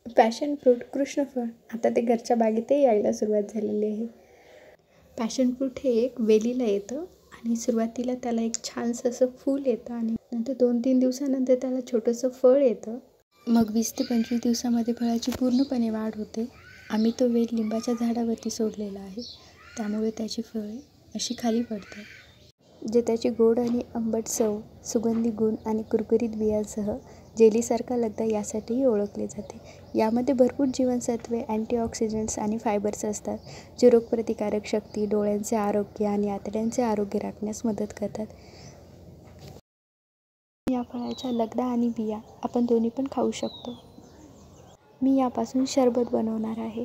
Passion fruit कृष्णफळ आता ते घरच्या बागेतही यायला सुरुवात झालेली आहे. पॅशन फ्रूट हे एक वेलीला येतं आणि सुरुवातीला त्याला एक छानसं असं फूल येतं आणि नंतर 2-3 दिवसानंतर त्याला छोटंसं फळ येतं. मग 20 ते 25 दिवसामध्ये फळाची पूर्णपणे वाढ होते. आम्ही तो वेल लिंबाच्या झाडावरती सोडलेला आहे, त्यामुळे त्याची फळे अशी खाली पडतात. जे त्याची गोड आणि आंबट चव, सुगंधी गुण आणि कुरकुरीत बियांसह जेलीसारखा लगदा यासाठीही ओळखले जाते. यामध्ये भरपूर जीवनसत्त्वे, अँटीऑक्सिडंट्स आणि फायबर्स असतात, जे रोगप्रतिकारक शक्ती, डोळ्यांचे आरोग्य आणि आतड्यांचे आरोग्य राखण्यास मदत करतात. या फळाच्या लगदा आणि बिया आपण दोन्ही पण खाऊ शकतो. मी यापासून सरबत बनवणार आहे.